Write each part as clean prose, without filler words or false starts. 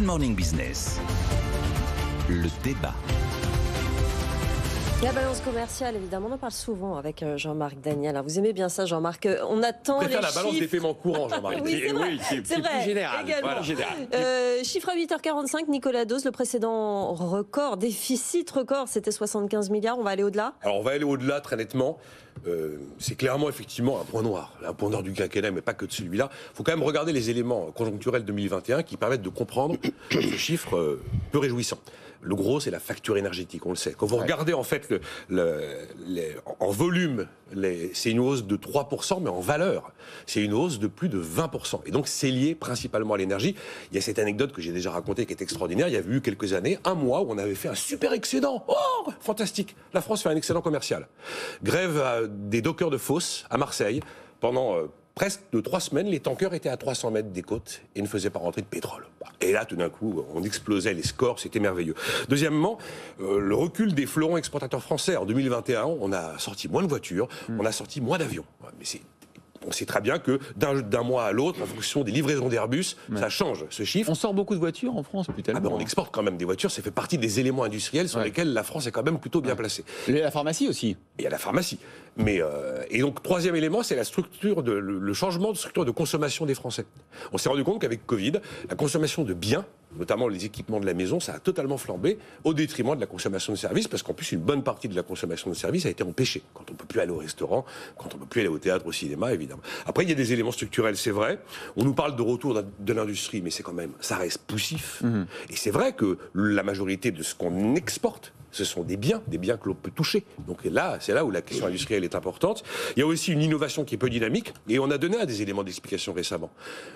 Morning Business, le débat. La balance commerciale, évidemment, on en parle souvent avec Jean-Marc Daniel. Vous aimez bien ça, Jean-Marc? On attend les chiffres. la balance des paiements courants, Jean-Marc. Oui, c'est vrai, plus général. également. Voilà. Chiffre à 8h45, Nicolas Dose, le précédent record, déficit record, c'était 75 milliards. On va aller au-delà? Alors, on va aller au-delà, très nettement. C'est clairement, effectivement, un point noir du quinquennat, mais pas que de celui-là. Il faut quand même regarder les éléments conjoncturels 2021 qui permettent de comprendre ce chiffre peu réjouissant. Le gros, c'est la facture énergétique, on le sait. Quand vous regardez, en fait, en volume, c'est une hausse de 3%, mais en valeur, c'est une hausse de plus de 20%. Et donc, c'est lié principalement à l'énergie. Il y a cette anecdote que j'ai déjà racontée qui est extraordinaire. Il y avait eu quelques années, un mois où on avait fait un super excédent. Oh, fantastique! La France fait un excédent commercial. Grève des dockers de Fos à Marseille pendant presque de 3 semaines, les tankers étaient à 300 mètres des côtes et ne faisaient pas rentrer de pétrole. Et là, tout d'un coup, on explosait les scores, c'était merveilleux. Deuxièmement, le recul des fleurons exportateurs français. En 2021, on a sorti moins de voitures, on a sorti moins d'avions. Mais on sait très bien que d'un mois à l'autre, en fonction des livraisons d'Airbus, ça change ce chiffre. On sort beaucoup de voitures en France, plus tellement. On exporte quand même des voitures, ça fait partie des éléments industriels sur lesquels la France est quand même plutôt bien placée. Et la pharmacie aussi. Et il y a la pharmacie. Et donc, troisième élément, c'est le changement de structure de consommation des Français. On s'est rendu compte qu'avec Covid, la consommation de biens, notamment les équipements de la maison, ça a totalement flambé au détriment de la consommation de services, parce qu'en plus, une bonne partie de la consommation de services a été empêchée. Quand on ne peut plus aller au restaurant, quand on ne peut plus aller au théâtre, au cinéma, évidemment. Après, il y a des éléments structurels, c'est vrai. On nous parle de retour de l'industrie, mais c'est quand même, ça reste poussif. Et c'est vrai que la majorité de ce qu'on exporte, ce sont des biens que l'on peut toucher. Donc là, c'est là où la question industrielle est importante. Il y a aussi une innovation qui est peu dynamique, et on a donné des éléments d'explication récemment.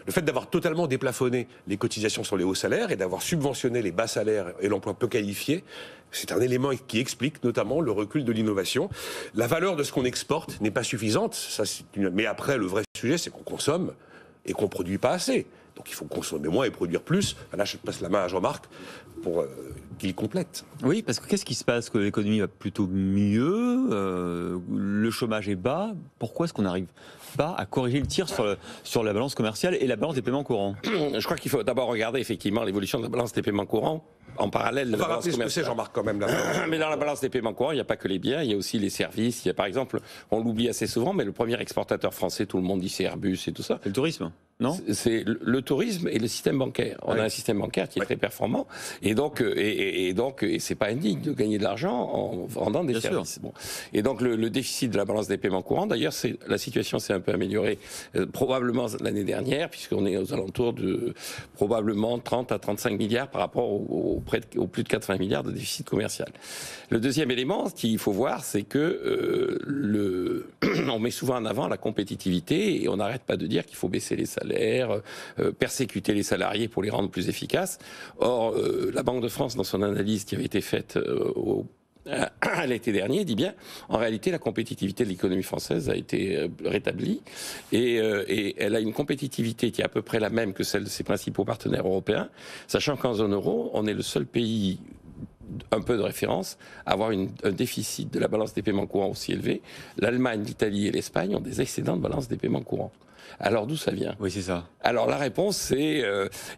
Le fait d'avoir totalement déplafonné les cotisations sur les hauts salaires et d'avoir subventionné les bas salaires et l'emploi peu qualifié, c'est un élément qui explique notamment le recul de l'innovation. La valeur de ce qu'on exporte n'est pas suffisante, mais après, le vrai sujet, c'est qu'on consomme et qu'on ne produit pas assez. Donc il faut consommer moins et produire plus. Là, je passe la main à Jean-Marc pour qu'il complète. Oui, parce que qu'est-ce qui se passe? Que l'économie va plutôt mieux, le chômage est bas. Pourquoi est-ce qu'on n'arrive pas à corriger le tir sur la balance commerciale et la balance des paiements courants? Je crois qu'il faut d'abord regarder effectivement l'évolution de la balance des paiements courants en parallèle de la balance commerciale. C'est Jean-Marc quand même là. Mais dans la balance des paiements courants, il n'y a pas que les biens, il y a aussi les services. Il y a par exemple, on l'oublie assez souvent, mais le premier exportateur français, tout le monde dit c'est Airbus et tout ça. C'est le tourisme, non? C'est le tourisme et le système bancaire. On a un système bancaire qui est très performant, et donc c'est pas indigne de gagner de l'argent en vendant des services. Bon. Et donc le déficit de la balance des paiements courants, d'ailleurs, la situation s'est un peu améliorée probablement l'année dernière, puisqu'on est aux alentours de probablement 30 à 35 milliards par rapport aux plus de 80 milliards de déficit commercial. Le deuxième élément qu'il faut voir, c'est que on met souvent en avant la compétitivité et on n'arrête pas de dire qu'il faut baisser les salaires, persécuter les salariés pour les rendre plus efficaces. Or, la Banque de France, dans son analyse qui avait été faite à l'été dernier, dit bien, en réalité, la compétitivité de l'économie française a été rétablie et elle a une compétitivité qui est à peu près la même que celle de ses principaux partenaires européens, sachant qu'en zone euro, on est le seul pays un peu de référence, à avoir un déficit de la balance des paiements courants aussi élevé. L'Allemagne, l'Italie et l'Espagne ont des excédents de balance des paiements courants. Alors d'où ça vient? Oui, c'est ça. Alors la réponse, c'est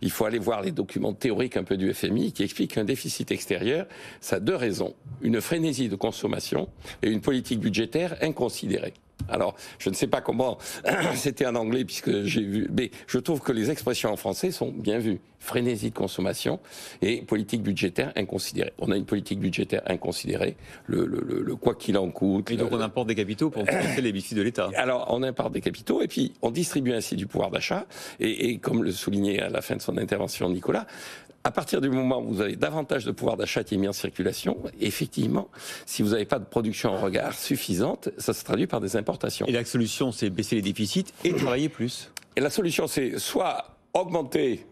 il faut aller voir les documents théoriques un peu du FMI qui expliquent qu'un déficit extérieur, ça a deux raisons. Une frénésie de consommation et une politique budgétaire inconsidérée. Alors, je ne sais pas comment c'était en anglais puisque j'ai vu, mais je trouve que les expressions en français sont bien vues. Frénésie de consommation et politique budgétaire inconsidérée. On a une politique budgétaire inconsidérée, le quoi qu'il en coûte. Et donc on importe des capitaux pour financer les déficits de l'État. Alors, on importe des capitaux et puis on distribue ainsi du pouvoir d'achat. Et comme le soulignait à la fin de son intervention Nicolas, à partir du moment où vous avez davantage de pouvoir d'achat qui est mis en circulation, effectivement, si vous n'avez pas de production en regard suffisante, ça se traduit par des importations. Et la solution, c'est baisser les déficits et travailler plus. Et la solution, c'est soit augmenter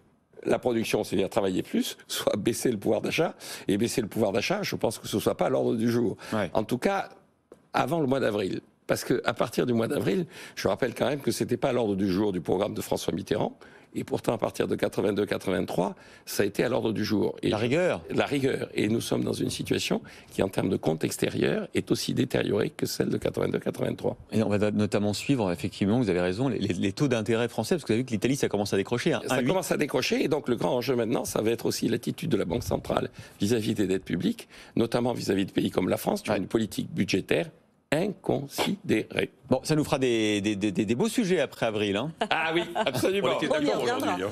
la production, c'est-à-dire travailler plus, soit baisser le pouvoir d'achat. Et baisser le pouvoir d'achat, je pense que ce ne soit pas à l'ordre du jour. Ouais. En tout cas, avant le mois d'avril. Parce qu'à partir du mois d'avril, je rappelle quand même que ce n'était pas à l'ordre du jour du programme de François Mitterrand. Et pourtant, à partir de 82-83, ça a été à l'ordre du jour. Et la rigueur. La rigueur. Et nous sommes dans une situation qui, en termes de compte extérieur, est aussi détériorée que celle de 82-83. Et on va notamment suivre, effectivement, vous avez raison, les taux d'intérêt français, parce que vous avez vu que l'Italie, ça commence à décrocher. Hein, ça commence à décrocher, et donc le grand enjeu maintenant, ça va être aussi l'attitude de la Banque centrale vis-à-vis des dettes publiques, notamment vis-à-vis de pays comme la France, qui ont une politique budgétaire inconsidérée. Bon, ça nous fera des beaux sujets après avril. Hein. Ah oui, absolument. On était d'accord aujourd'hui.